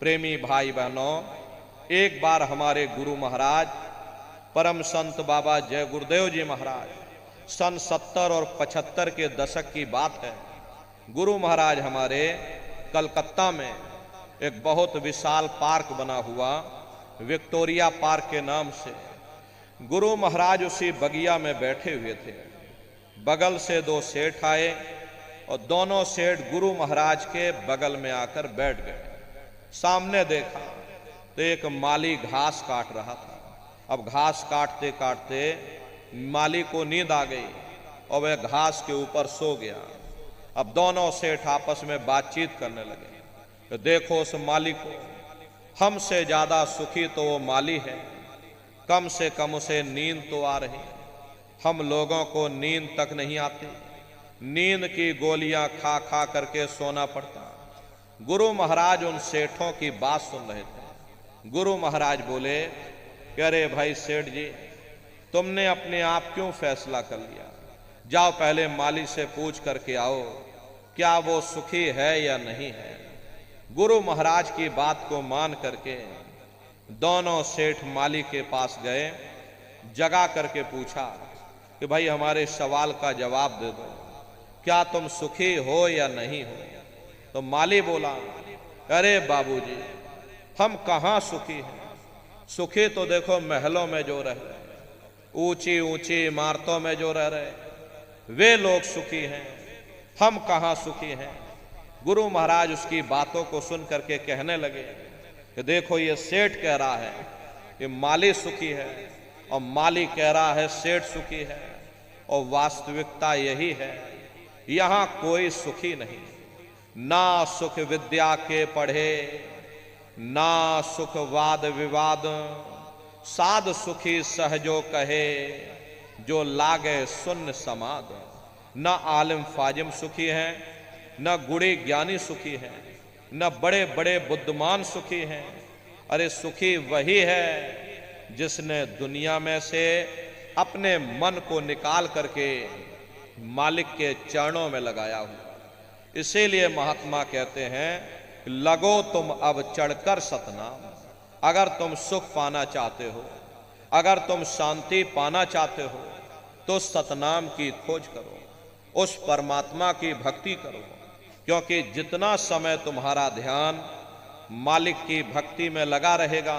प्रेमी भाई बहनों, एक बार हमारे गुरु महाराज परम संत बाबा जय गुरुदेव जी महाराज, सन 70 और 75 के दशक की बात है। गुरु महाराज हमारे कलकत्ता में एक बहुत विशाल पार्क बना हुआ, विक्टोरिया पार्क के नाम से, गुरु महाराज उसी बगिया में बैठे हुए थे। बगल से दो सेठ आए और दोनों सेठ गुरु महाराज के बगल में आकर बैठ गए। सामने देखा तो एक माली घास काट रहा था। अब घास काटते काटते माली को नींद आ गई और वह घास के ऊपर सो गया। अब दोनों सेठ आपस में बातचीत करने लगे तो देखो उस माली को, हमसे ज्यादा सुखी तो वो माली है, कम से कम उसे नींद तो आ रही, हम लोगों को नींद तक नहीं आती, नींद की गोलियां खा खा करके सोना पड़ता। गुरु महाराज उन सेठों की बात सुन रहे थे। गुरु महाराज बोले कि अरे भाई सेठ जी, तुमने अपने आप क्यों फैसला कर लिया? जाओ पहले माली से पूछ करके आओ क्या वो सुखी है या नहीं है। गुरु महाराज की बात को मान करके दोनों सेठ माली के पास गए, जगा करके पूछा कि भाई हमारे सवाल का जवाब दे दो, क्या तुम सुखी हो या नहीं हो? तो माली बोला, अरे बाबूजी, हम कहाँ सुखी हैं? सुखी तो देखो महलों में जो रह रहे, ऊंची ऊंची इमारतों में जो रह रहे, वे लोग सुखी हैं, हम कहाँ सुखी हैं। गुरु महाराज उसकी बातों को सुन करके कहने लगे कि देखो ये सेठ कह रहा है कि माली सुखी है और माली कह रहा है सेठ सुखी है, और वास्तविकता यही है, यहां कोई सुखी नहीं। ना सुख विद्या के पढ़े, ना सुख वाद विवाद, साध सुखी सहजो कहे, जो लागे सुन्न समाद। न आलिम फाजिम सुखी हैं, न गुणी ज्ञानी सुखी हैं, न बड़े बड़े बुद्धिमान सुखी हैं। अरे सुखी वही है जिसने दुनिया में से अपने मन को निकाल करके मालिक के चरणों में लगाया हुआ। इसीलिए महात्मा कहते हैं, लगो तुम अब चढ़कर सतनाम। अगर तुम सुख पाना चाहते हो, अगर तुम शांति पाना चाहते हो, तो सतनाम की खोज करो, उस परमात्मा की भक्ति करो। क्योंकि जितना समय तुम्हारा ध्यान मालिक की भक्ति में लगा रहेगा,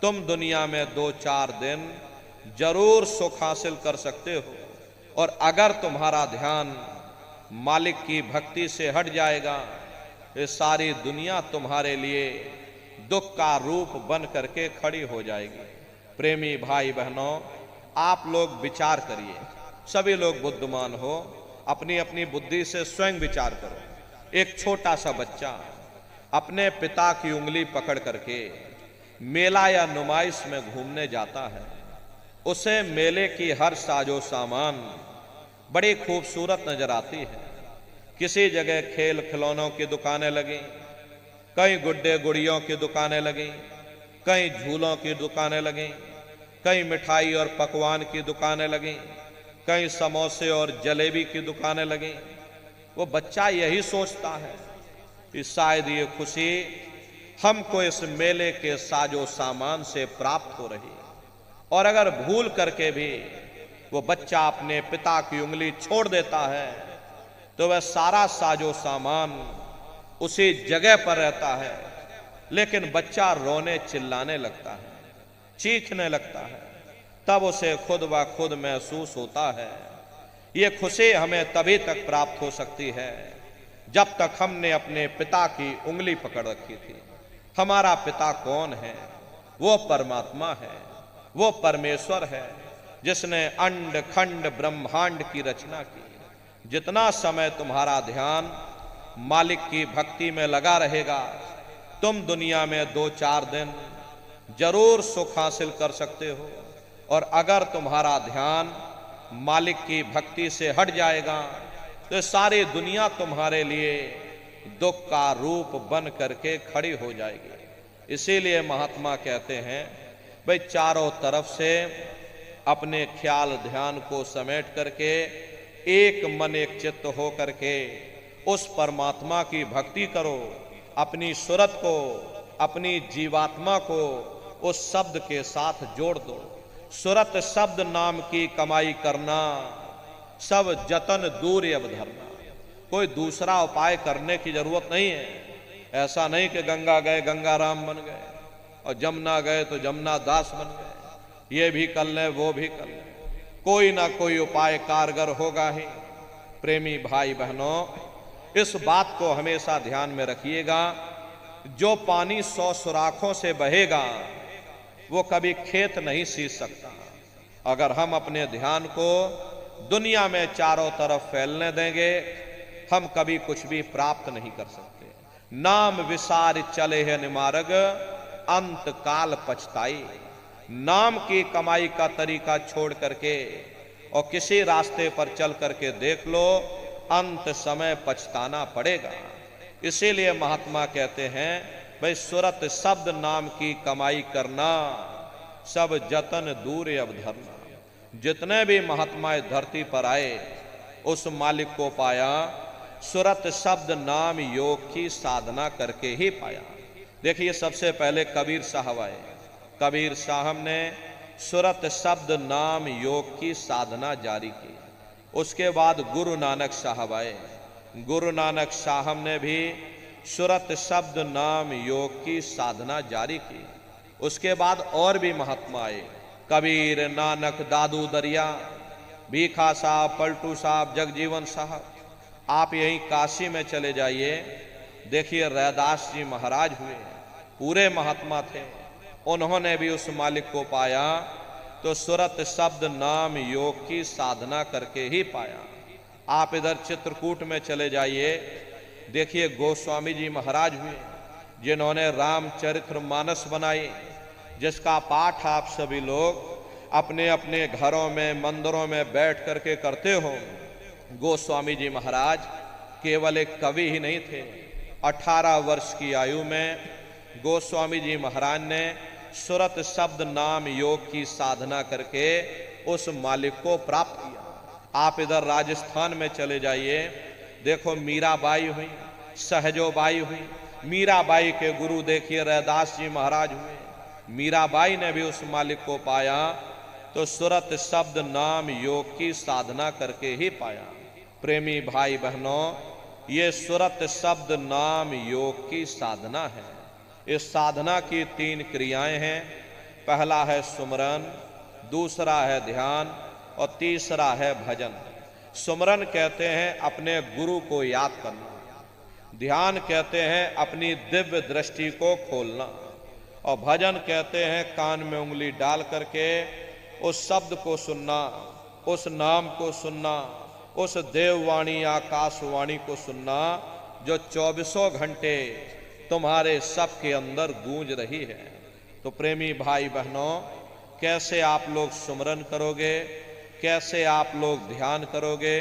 तुम दुनिया में 2-4 दिन जरूर सुख हासिल कर सकते हो। और अगर तुम्हारा ध्यान मालिक की भक्ति से हट जाएगा, ये सारी दुनिया तुम्हारे लिए दुख का रूप बन करके खड़ी हो जाएगी। प्रेमी भाई बहनों, आप लोग विचार करिए, सभी लोग बुद्धिमान हो, अपनी अपनी बुद्धि से स्वयं विचार करो। एक छोटा सा बच्चा अपने पिता की उंगली पकड़ करके मेला या नुमाइश में घूमने जाता है। उसे मेले की हर साजो सामान बड़ी खूबसूरत नजर आती है। किसी जगह खेल खिलौनों की दुकानें लगी, कहीं गुड्डे गुड़ियों की दुकानें लगी, कहीं झूलों की दुकानें लगी, कहीं मिठाई और पकवान की दुकानें लगी, कहीं समोसे और जलेबी की दुकानें लगी। वो बच्चा यही सोचता है कि शायद ये खुशी हमको इस मेले के साजो सामान से प्राप्त हो रही। और अगर भूल करके भी वो बच्चा अपने पिता की उंगली छोड़ देता है, तो वह सारा साजो सामान उसी जगह पर रहता है, लेकिन बच्चा रोने चिल्लाने लगता है, चीखने लगता है। तब उसे खुद ब खुद महसूस होता है ये खुशी हमें तभी तक प्राप्त हो सकती है जब तक हमने अपने पिता की उंगली पकड़ रखी थी। हमारा पिता कौन है? वो परमात्मा है, वो परमेश्वर है जिसने अंड खंड ब्रह्मांड की रचना की। जितना समय तुम्हारा ध्यान मालिक की भक्ति में लगा रहेगा, तुम दुनिया में 2-4 दिन जरूर सुख हासिल कर सकते हो। और अगर तुम्हारा ध्यान मालिक की भक्ति से हट जाएगा, तो सारी दुनिया तुम्हारे लिए दुख का रूप बन करके खड़ी हो जाएगी। इसीलिए महात्मा कहते हैं, भाई चारों तरफ से अपने ख्याल ध्यान को समेट करके एक मन एक चित्त हो करके उस परमात्मा की भक्ति करो। अपनी सूरत को अपनी जीवात्मा को उस शब्द के साथ जोड़ दो। सुरत शब्द नाम की कमाई करना, सब जतन दूर अब धरना। कोई दूसरा उपाय करने की जरूरत नहीं है। ऐसा नहीं कि गंगा गए गंगा राम बन गए और जमुना गए तो जमुना दास बन गए, ये भी कर ले वो भी कर ले। कोई ना कोई उपाय कारगर होगा ही। प्रेमी भाई बहनों, इस बात को हमेशा ध्यान में रखिएगा, जो पानी 100 सुराखों से बहेगा वो कभी खेत नहीं सींच सकता। अगर हम अपने ध्यान को दुनिया में चारों तरफ फैलने देंगे, हम कभी कुछ भी प्राप्त नहीं कर सकते। नाम विसार चले है निमार्ग, अंत काल पछताई। नाम की कमाई का तरीका छोड़ करके और किसी रास्ते पर चल करके देख लो, अंत समय पछताना पड़ेगा। इसीलिए महात्मा कहते हैं, भाई सुरत शब्द नाम की कमाई करना, सब जतन दूर अब धरना। जितने भी महात्मा इस धरती पर आए, उस मालिक को पाया, सुरत शब्द नाम योग की साधना करके ही पाया। देखिए, सबसे पहले कबीर साहब आए। कबीर साहब ने सुरत शब्द नाम योग की साधना जारी की। उसके बाद गुरु नानक साहब आए। गुरु नानक साहब ने भी सुरत शब्द नाम योग की साधना जारी की। उसके बाद और भी महात्मा आए, कबीर, नानक, दादू दरिया, भीखा साहब, पलटू साहब, जगजीवन साहब। आप यहीं काशी में चले जाइए, देखिए रैदास जी महाराज हुए, पूरे महात्मा थे। उन्होंने भी उस मालिक को पाया तो सुरत शब्द नाम योग की साधना करके ही पाया। आप इधर चित्रकूट में चले जाइए, देखिए गोस्वामी जी महाराज हुए, जिन्होंने रामचरितमानस बनाई, जिसका पाठ आप सभी लोग अपने अपने घरों में, मंदिरों में बैठ करके करते हो। गोस्वामी जी महाराज केवल एक कवि ही नहीं थे। 18 वर्ष की आयु में गोस्वामी जी महाराज ने सुरत शब्द नाम योग की साधना करके उस मालिक को प्राप्त किया। आप इधर राजस्थान में चले जाइए, देखो मीराबाई हुई, सहजोबाई हुई। मीराबाई के गुरु देखिए रैदास जी महाराज हुए। मीराबाई ने भी उस मालिक को पाया तो सुरत शब्द नाम योग की साधना करके ही पाया। प्रेमी भाई बहनों, ये सुरत शब्द नाम योग की साधना है। इस साधना की 3 क्रियाएं हैं। पहला है सुमरन, दूसरा है ध्यान और तीसरा है भजन। सुमरन कहते हैं अपने गुरु को याद करना, ध्यान कहते हैं अपनी दिव्य दृष्टि को खोलना, और भजन कहते हैं कान में उंगली डाल करके उस शब्द को सुनना, उस नाम को सुनना, उस देववाणी आकाशवाणी को सुनना जो 24 घंटे तुम्हारे सब के अंदर गूंज रही है। तो प्रेमी भाई बहनों, कैसे आप लोग सुमरन करोगे, कैसे आप लोग ध्यान करोगे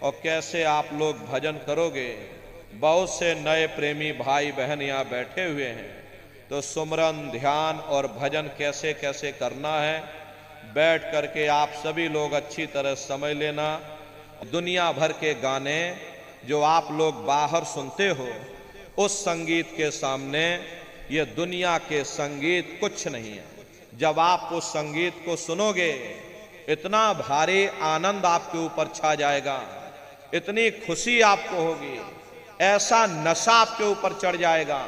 और कैसे आप लोग भजन करोगे? बहुत से नए प्रेमी भाई बहन यहाँ बैठे हुए हैं। तो सुमरन, ध्यान और भजन कैसे कैसे करना है, बैठ करके आप सभी लोग अच्छी तरह समझ लेना। दुनिया भर के गाने जो आप लोग बाहर सुनते हो, उस संगीत के सामने ये दुनिया के संगीत कुछ नहीं है। जब आप उस संगीत को सुनोगे, इतना भारी आनंद आपके ऊपर छा जाएगा, इतनी खुशी आपको होगी, ऐसा नशा आपके ऊपर चढ़ जाएगा,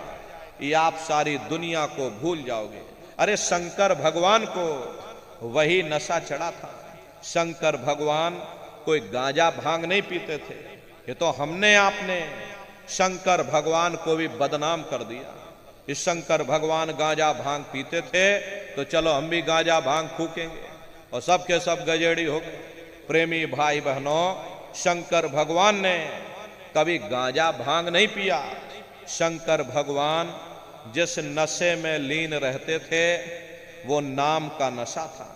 ये आप सारी दुनिया को भूल जाओगे। अरे शंकर भगवान को वही नशा चढ़ा था। शंकर भगवान कोई गांजा भांग नहीं पीते थे। ये तो हमने आपने शंकर भगवान को भी बदनाम कर दिया। इस शंकर भगवान गांजा भांग पीते थे तो चलो हम भी गांजा भांग फूकेंगे, और सब के सब गजेड़ी हो गए। प्रेमी भाई बहनों, शंकर भगवान ने कभी गांजा भांग नहीं पिया। शंकर भगवान जिस नशे में लीन रहते थे, वो नाम का नशा था,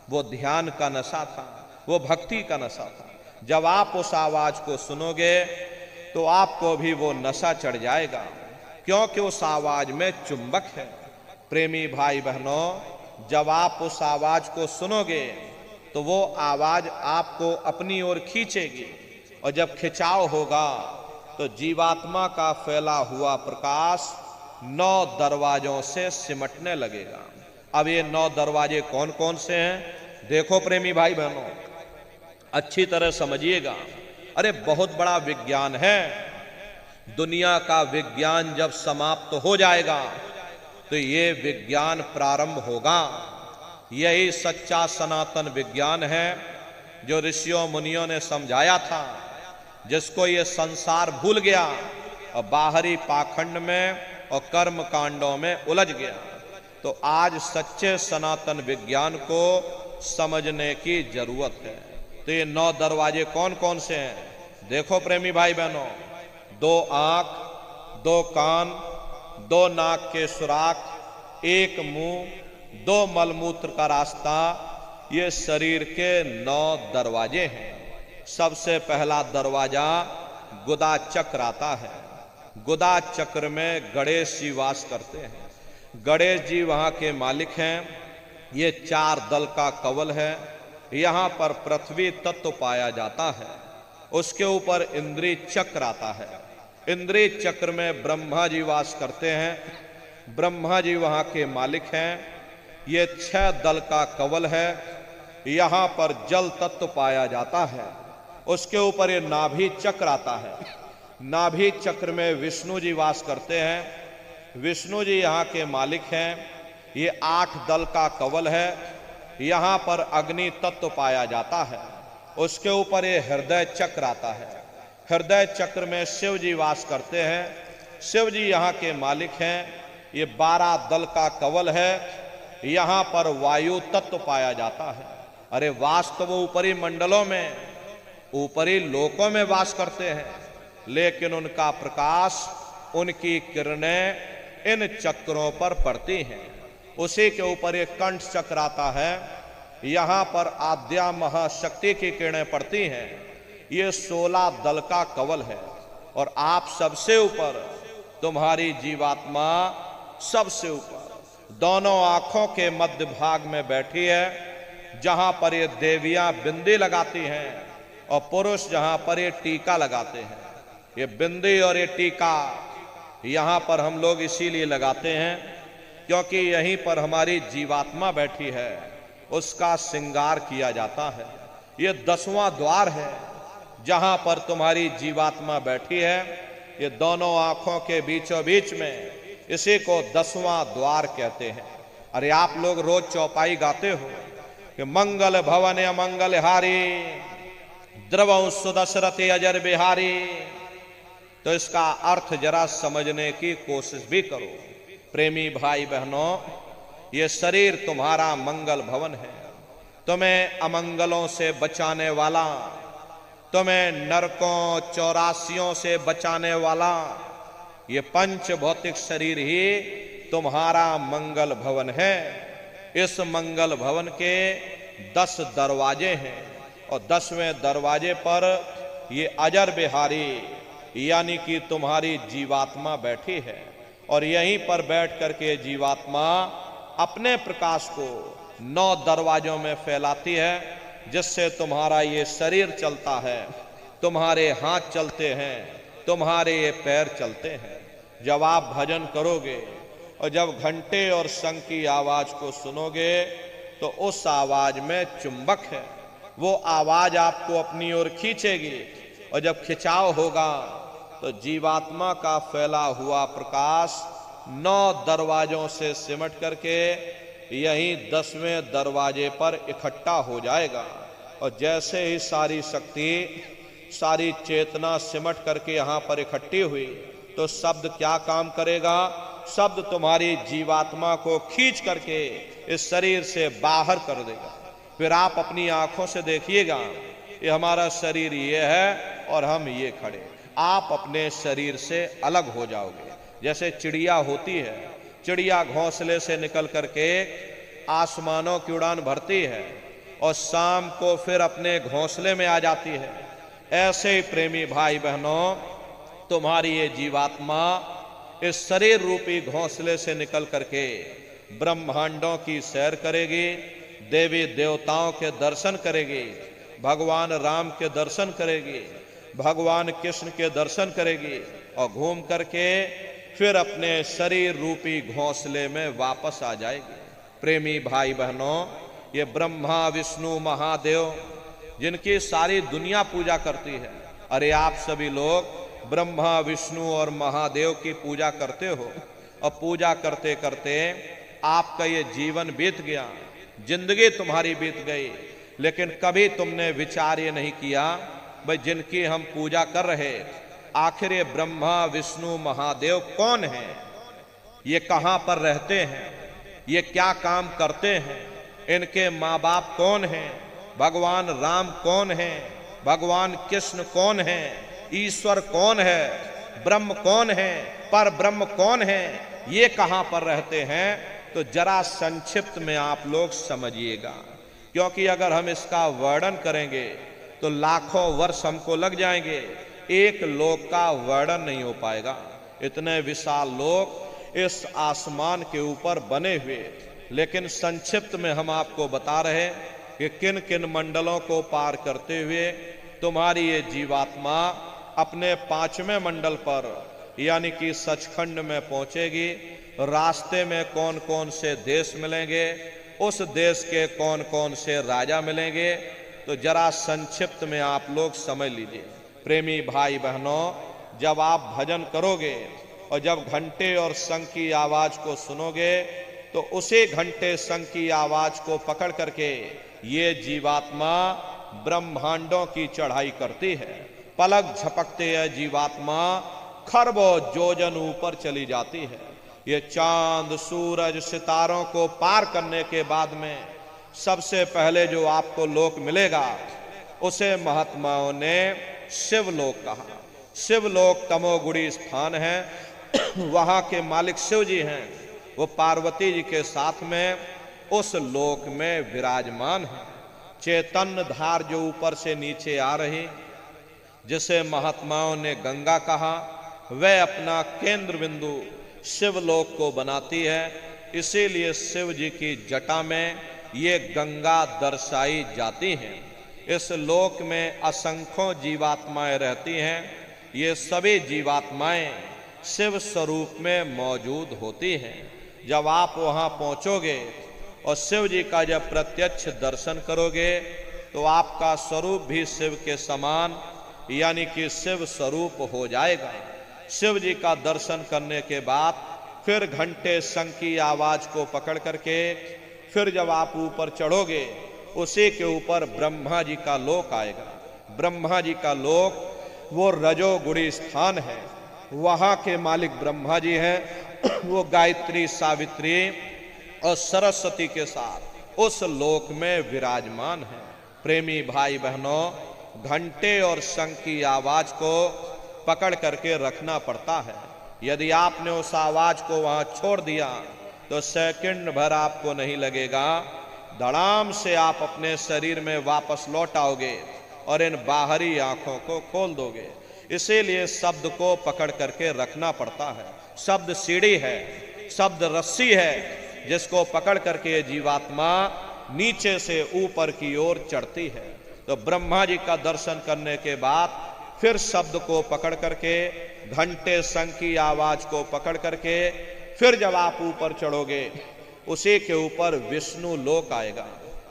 वो ध्यान का नशा था, वो भक्ति का नशा था। जब आप उस आवाज को सुनोगे तो आपको भी वो नशा चढ़ जाएगा, क्योंकि उस आवाज में चुंबक है। प्रेमी भाई बहनों, जब आप उस आवाज को सुनोगे तो वो आवाज आपको अपनी ओर खींचेगी, और जब खिंचाव होगा तो जीवात्मा का फैला हुआ प्रकाश 9 दरवाजों से सिमटने लगेगा। अब ये 9 दरवाजे कौन कौन से हैं देखो प्रेमी भाई बहनों, अच्छी तरह समझिएगा। अरे बहुत बड़ा विज्ञान है। दुनिया का विज्ञान जब समाप्त हो जाएगा तो ये विज्ञान प्रारंभ होगा। यही सच्चा सनातन विज्ञान है जो ऋषियों मुनियों ने समझाया था, जिसको ये संसार भूल गया और बाहरी पाखंड में और कर्म कांडों में उलझ गया। तो आज सच्चे सनातन विज्ञान को समझने की जरूरत है। तो ये 9 दरवाजे कौन कौन से हैं देखो प्रेमी भाई बहनों, 2 आंख, 2 कान, 2 नाक के सुराख, 1 मुंह, 2 मलमूत्र का रास्ता, ये शरीर के 9 दरवाजे हैं। सबसे पहला दरवाजा गुदा चक्र आता है। गुदा चक्र में गणेश जी वास करते हैं। गणेश जी वहां के मालिक हैं। ये 4 दल का कवल है। यहां पर पृथ्वी तत्व पाया जाता है। उसके ऊपर इंद्री चक्र आता है। इंद्री चक्र में ब्रह्मा जी वास करते हैं। ब्रह्मा जी वहां के मालिक हैं। ये 6 दल का कवल है। यहां पर जल तत्व पाया जाता है। उसके ऊपर ये नाभि चक्र आता है। नाभि चक्र में विष्णु जी वास करते हैं। विष्णु जी यहाँ के मालिक हैं। ये 8 दल का कवल है। यहाँ पर अग्नि तत्व पाया जाता है। उसके ऊपर ये हृदय चक्र आता है। हृदय चक्र में शिव जी वास करते हैं। शिव जी यहाँ के मालिक हैं। ये 12 दल का कवल है। यहाँ पर वायु तत्व पाया जाता है। अरे वास्तव वो ऊपरी मंडलों में, ऊपरी लोकों में वास करते हैं, लेकिन उनका प्रकाश, उनकी किरणें इन चक्रों पर पड़ती हैं। उसी के ऊपर एक कंठ चक्र आता है। यहाँ पर आद्या महाशक्ति की किरणें पड़ती हैं। ये 16 दल का कवल है। और आप सबसे ऊपर, तुम्हारी जीवात्मा सबसे ऊपर दोनों आंखों के मध्य भाग में बैठी है, जहां पर ये देवियां बिंदी लगाती हैं और पुरुष जहां पर ये टीका लगाते हैं। ये बिंदी और ये टीका यहां पर हम लोग इसीलिए लगाते हैं क्योंकि यहीं पर हमारी जीवात्मा बैठी है, उसका श्रृंगार किया जाता है। ये 10वां द्वार है जहां पर तुम्हारी जीवात्मा बैठी है। ये दोनों आंखों के बीचों बीच में, इसी को 10वां द्वार कहते हैं। अरे आप लोग रोज चौपाई गाते हो कि मंगल भवन अमंगल हारी, द्रवं सुदशरथि अजर बिहारी। तो इसका अर्थ जरा समझने की कोशिश भी करो प्रेमी भाई बहनों। ये शरीर तुम्हारा मंगल भवन है, तुम्हें अमंगलों से बचाने वाला, तुम्हें नरकों 84 से बचाने वाला ये पंच भौतिक शरीर ही तुम्हारा मंगल भवन है। इस मंगल भवन के 10 दरवाजे हैं और 10वें दरवाजे पर ये अजर बिहारी यानी कि तुम्हारी जीवात्मा बैठी है। और यहीं पर बैठ करके जीवात्मा अपने प्रकाश को 9 दरवाजों में फैलाती है, जिससे तुम्हारा ये शरीर चलता है, तुम्हारे हाथ चलते हैं, तुम्हारे ये पैर चलते हैं। जब आप भजन करोगे और जब घंटे और शंख की आवाज को सुनोगे तो उस आवाज में चुंबक है। वो आवाज आपको अपनी ओर खींचेगी और जब खिंचाव होगा तो जीवात्मा का फैला हुआ प्रकाश 9 दरवाजों से सिमट करके यही 10वें दरवाजे पर इकट्ठा हो जाएगा। और जैसे ही सारी शक्ति, सारी चेतना सिमट करके यहाँ पर इकट्ठी हुई तो शब्द क्या काम करेगा? शब्द तुम्हारी जीवात्मा को खींच करके इस शरीर से बाहर कर देगा। फिर आप अपनी आंखों से देखिएगा, ये हमारा शरीर ये है और हम ये खड़े। आप अपने शरीर से अलग हो जाओगे। जैसे चिड़िया होती है, चिड़िया घोंसले से निकल करके आसमानों की उड़ान भरती है और शाम को फिर अपने घोंसले में आ जाती है। ऐसे ही प्रेमी भाई बहनों, तुम्हारी ये जीवात्मा इस शरीर रूपी घोंसले से निकल करके ब्रह्मांडों की सैर करेगी, देवी देवताओं के दर्शन करेगी, भगवान राम के दर्शन करेगी, भगवान कृष्ण के दर्शन करेगी और घूम करके फिर अपने शरीर रूपी घोंसले में वापस आ जाएगी। प्रेमी भाई बहनों, ये ब्रह्मा विष्णु महादेव जिनकी सारी दुनिया पूजा करती है, अरे आप सभी लोग ब्रह्मा विष्णु और महादेव की पूजा करते हो और पूजा करते करते आपका ये जीवन बीत गया, जिंदगी तुम्हारी बीत गई, लेकिन कभी तुमने विचार ये नहीं किया भाई जिनकी हम पूजा कर रहे, आखिर ये ब्रह्मा विष्णु महादेव कौन है, ये कहां पर रहते हैं, ये क्या काम करते हैं, इनके माँ बाप कौन हैं, भगवान राम कौन है, भगवान कृष्ण कौन है, ईश्वर कौन है, ब्रह्म कौन है, पर ब्रह्म कौन है, ये कहां पर रहते हैं, तो जरा संक्षिप्त में आप लोग समझिएगा, क्योंकि अगर हम इसका वर्णन करेंगे तो लाखों वर्ष हमको लग जाएंगे, एक लोक का वर्णन नहीं हो पाएगा। इतने विशाल लोक इस आसमान के ऊपर बने हुए, लेकिन संक्षिप्त में हम आपको बता रहे कि किन किन मंडलों को पार करते हुए तुम्हारी ये जीवात्मा अपने 5वें मंडल पर यानी कि सचखंड में पहुंचेगी। रास्ते में कौन कौन से देश मिलेंगे, उस देश के कौन कौन से राजा मिलेंगे, तो जरा संक्षिप्त में आप लोग समझ लीजिए। प्रेमी भाई बहनों, जब आप भजन करोगे और जब घंटे और शंख की आवाज को सुनोगे, तो उसी घंटे शंख की आवाज को पकड़ करके ये जीवात्मा ब्रह्मांडों की चढ़ाई करती है। पलक झपकते यह जीवात्मा खरबों योजन ऊपर चली जाती है। ये चांद सूरज सितारों को पार करने के बाद में सबसे पहले जो आपको लोक मिलेगा उसे महात्माओं ने शिवलोक कहा। शिवलोक तमोगुणी स्थान है, वहां के मालिक शिव जी हैं, वो पार्वती जी के साथ में उस लोक में विराजमान है। चैतन्य धार जो ऊपर से नीचे आ रही, जिसे महात्माओं ने गंगा कहा, वह अपना केंद्र बिंदु शिवलोक को बनाती है। इसीलिए शिव जी की जटा में ये गंगा दर्शाई जाती हैं। इस लोक में असंख्यों जीवात्माएं रहती हैं। ये सभी जीवात्माएं शिव स्वरूप में मौजूद होती हैं। जब आप वहां पहुंचोगे और शिव जी का जब प्रत्यक्ष दर्शन करोगे, तो आपका स्वरूप भी शिव के समान यानी कि शिव स्वरूप हो जाएगा। शिव जी का दर्शन करने के बाद फिर घंटे शंख की आवाज को पकड़ करके फिर जब आप ऊपर चढ़ोगे, उसी के ऊपर ब्रह्मा जी का लोक आएगा। ब्रह्मा जी का लोक वो रजोगुणी स्थान है। वहां के मालिक ब्रह्मा जी हैं। वो गायत्री सावित्री और सरस्वती के साथ उस लोक में विराजमान है। प्रेमी भाई बहनों, घंटे और शंख की आवाज को पकड़ करके रखना पड़ता है। यदि आपने उस आवाज को वहां छोड़ दिया तो सेकंड भर आपको नहीं लगेगा, धड़ाम से आप अपने शरीर में वापस लौट आओगे और इन बाहरी आंखों को खोल दोगे। इसीलिए शब्द को पकड़ करके रखना पड़ता है। शब्द सीढ़ी है, शब्द रस्सी है, जिसको पकड़ करके ये जीवात्मा नीचे से ऊपर की ओर चढ़ती है। तो ब्रह्मा जी का दर्शन करने के बाद फिर शब्द को पकड़ करके, घंटे शंख की आवाज को पकड़ करके फिर जब आप ऊपर चढ़ोगे, उसी के ऊपर विष्णु लोक आएगा।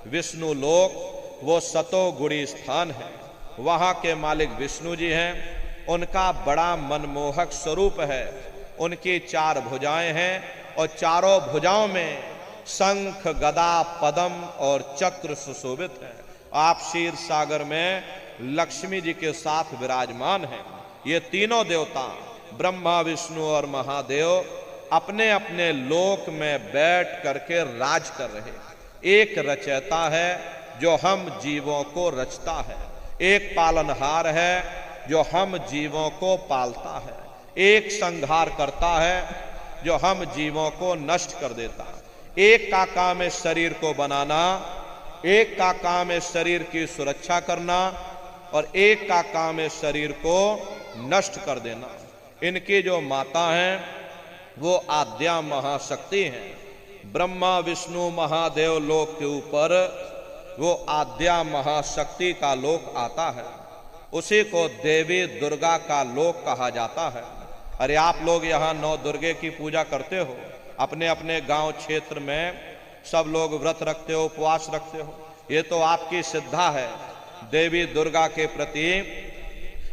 विष्णु लोक वो सतोगुणी स्थान है। वहां के मालिक विष्णु जी हैं। उनका बड़ा मनमोहक स्वरूप है। उनकी 4 भुजाएं हैं और चारों भुजाओं में शंख गदा पद्म और चक्र सुशोभित है। आप क्षीर सागर में लक्ष्मी जी के साथ विराजमान हैं। ये तीनों देवता ब्रह्मा विष्णु और महादेव अपने अपने लोक में बैठ करके राज कर रहे। एक रचयिता है जो हम जीवों को रचता है, एक पालनहार है जो हम जीवों को पालता है, एक संहार करता है जो हम जीवों को नष्ट कर देता है। एक का काम है शरीर को बनाना, एक का काम है शरीर की सुरक्षा करना और एक का काम है शरीर को नष्ट कर देना। इनकी जो माता हैं वो आद्या महाशक्ति हैं। ब्रह्मा विष्णु महादेव लोक के ऊपर वो आद्या महाशक्ति का लोक आता है। उसी को देवी दुर्गा का लोक कहा जाता है। अरे आप लोग यहाँ नौ दुर्गे की पूजा करते हो, अपने अपने गांव क्षेत्र में सब लोग व्रत रखते हो, उपवास रखते हो, ये तो आपकी श्रद्धा है देवी दुर्गा के प्रति,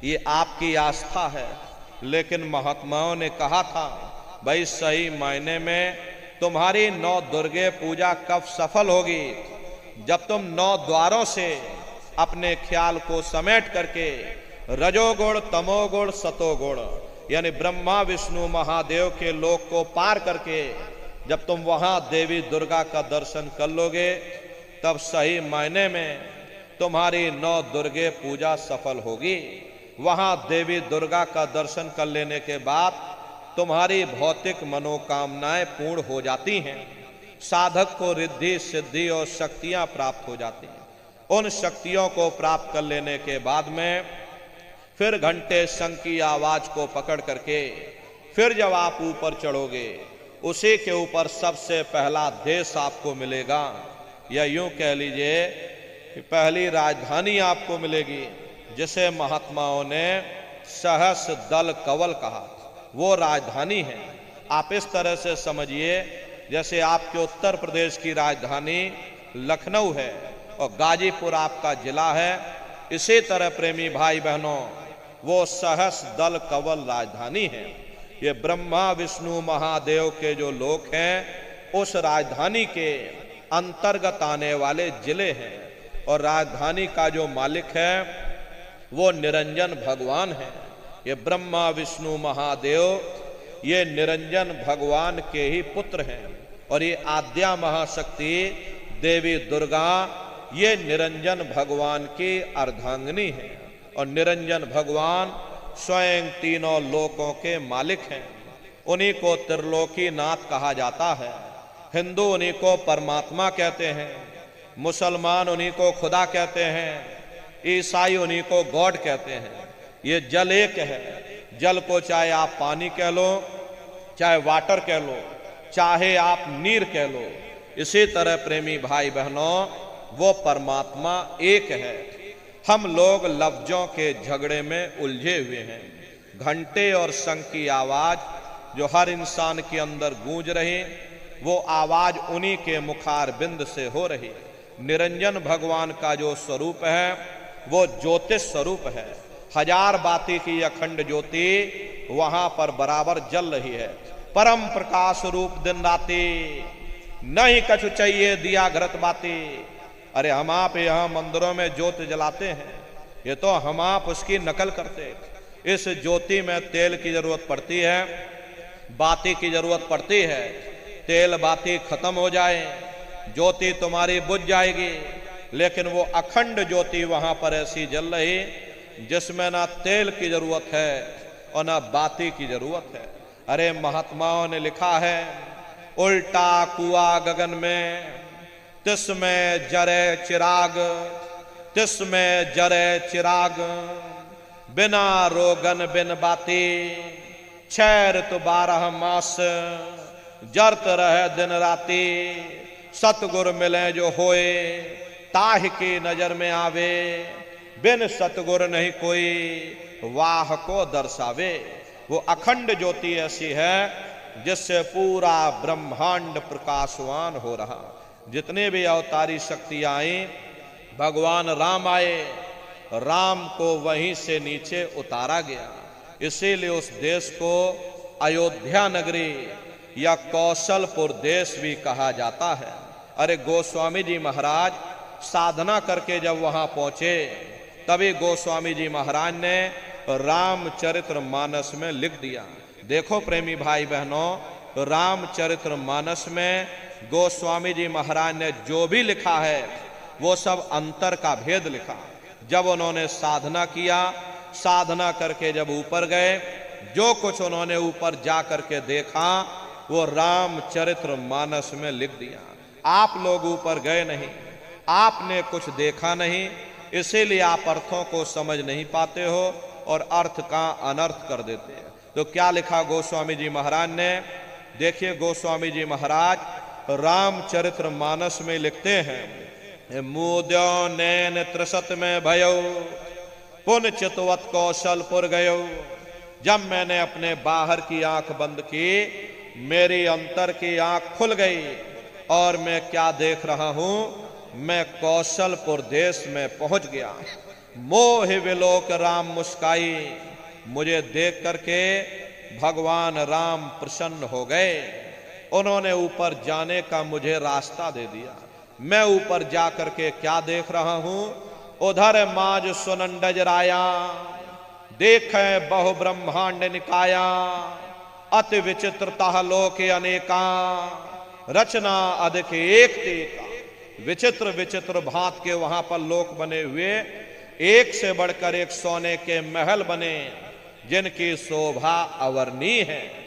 ये आपकी आस्था है। लेकिन महात्माओं ने कहा था भाई सही मायने में तुम्हारी नौ दुर्गे पूजा कब सफल होगी, जब तुम नौ द्वारों से अपने ख्याल को समेट करके रजोगुण तमोगुण सतोगुण यानी ब्रह्मा विष्णु महादेव के लोक को पार करके जब तुम वहां देवी दुर्गा का दर्शन कर लोगे, तब सही मायने में तुम्हारी नौ दुर्गे पूजा सफल होगी। वहां देवी दुर्गा का दर्शन कर लेने के बाद तुम्हारी भौतिक मनोकामनाएं पूर्ण हो जाती हैं, साधक को रिद्धि सिद्धि और शक्तियां प्राप्त हो जाती हैं। उन शक्तियों को प्राप्त कर लेने के बाद में फिर घंटे शंख की आवाज को पकड़ करके फिर जब आप ऊपर चढ़ोगे, उसी के ऊपर सबसे पहला देश आपको मिलेगा, या यूं कह लीजिए कि पहली राजधानी आपको मिलेगी, जिसे महात्माओं ने सहस दल कवल कहा, वो राजधानी है। आप इस तरह से समझिए जैसे आपके उत्तर प्रदेश की राजधानी लखनऊ है और गाजीपुर आपका जिला है, इसी तरह प्रेमी भाई बहनों वो सहस दल कवल राजधानी है। ये ब्रह्मा विष्णु महादेव के जो लोक हैं उस राजधानी के अंतर्गत आने वाले जिले हैं, और राजधानी का जो मालिक है वो निरंजन भगवान है। ये ब्रह्मा विष्णु महादेव ये निरंजन भगवान के ही पुत्र हैं, और ये आद्या महाशक्ति देवी दुर्गा ये निरंजन भगवान की अर्धांगिनी है, और निरंजन भगवान स्वयं तीनों लोकों के मालिक हैं। उन्हीं को त्रिलोकी नाथ कहा जाता है। हिंदू उन्हीं को परमात्मा कहते हैं, मुसलमान उन्हीं को खुदा कहते हैं, ईसाई उन्हीं को गॉड कहते हैं। ये जल एक है, जल को चाहे आप पानी कह लो, चाहे वाटर कह लो, चाहे आप नीर कह लो, इसी तरह प्रेमी भाई बहनों वो परमात्मा एक है। हम लोग लफ्जों के झगड़े में उलझे हुए हैं। घंटे और शंख की आवाज जो हर इंसान के अंदर गूंज रही, वो आवाज उन्हीं के मुखार बिंद से हो रही। निरंजन भगवान का जो स्वरूप है वो ज्योतिष स्वरूप है। हजार बाती की अखंड ज्योति वहां पर बराबर जल रही है। परम प्रकाश रूप दिन राती, नहीं कछु चाहिए दिया घृत बाती। अरे हम आप यहाँ मंदिरों में ज्योत जलाते हैं, ये तो हम आप उसकी नकल करते। इस ज्योति में तेल की जरूरत पड़ती है, बाती की जरूरत पड़ती है। तेल बाती खत्म हो जाए, ज्योति तुम्हारी बुझ जाएगी, लेकिन वो अखंड ज्योति वहां पर ऐसी जल रही जिसमें ना तेल की जरूरत है और ना बाती की जरूरत है। अरे महात्माओं ने लिखा है, उल्टा कुआं गगन में तिसमें जरे चिराग, तिसमें जरे चिराग, बिना रोगन बिन बाती, 6 ऋतु 12 मास, जरत रहे दिन राती, सतगुर मिले जो होए, ताह की नजर में आवे, बिन सतगुर नहीं कोई, वाह को दर्शावे। वो अखंड ज्योति ऐसी है जिससे पूरा ब्रह्मांड प्रकाशवान हो रहा। जितने भी अवतारी शक्तियां आई, भगवान राम आए, राम को वहीं से नीचे उतारा गया। इसीलिए उस देश को अयोध्या नगरी या कौशलपुर देश भी कहा जाता है। अरे गोस्वामी जी महाराज साधना करके जब वहां पहुंचे, तभी गोस्वामी जी महाराज ने रामचरित्र मानस में लिख दिया। देखो प्रेमी भाई बहनों, रामचरित्र मानस में गोस्वामी जी महाराज ने जो भी लिखा है वो सब अंतर का भेद लिखा। जब उन्होंने साधना किया, साधना करके जब ऊपर गए, जो कुछ उन्होंने ऊपर जा करके देखा वो रामचरित्र मानस में लिख दिया। आप लोग ऊपर गए नहीं, आपने कुछ देखा नहीं, इसीलिए आप अर्थों को समझ नहीं पाते हो और अर्थ का अनर्थ कर देते हैं। तो क्या लिखा गोस्वामी जी महाराज ने? देखिए गोस्वामी जी महाराज रामचरित्र मानस में लिखते हैं, मुद्यो नैन त्रिशत में भयो, पुन चितवत कौशलपुर गयो, जब मैंने अपने बाहर की आंख बंद की, मेरी अंतर की आंख खुल गई और मैं क्या देख रहा हूं, मैं कौशलपुर देश में पहुंच गया। मोह विलोक राम मुस्काई, मुझे देख करके भगवान राम प्रसन्न हो गए। उन्होंने ऊपर जाने का मुझे रास्ता दे दिया। मैं ऊपर जा करके क्या देख रहा हूं, उधर माज सुनंडज राया, देखे बहु ब्रह्मांड निकाया, अति विचित्रता लोके अनेका, रचना अधिक एक तेका। विचित्र विचित्र भांत के वहां पर लोक बने हुए, एक से बढ़कर एक सोने के महल बने, जिनकी शोभा अवर्णीय है।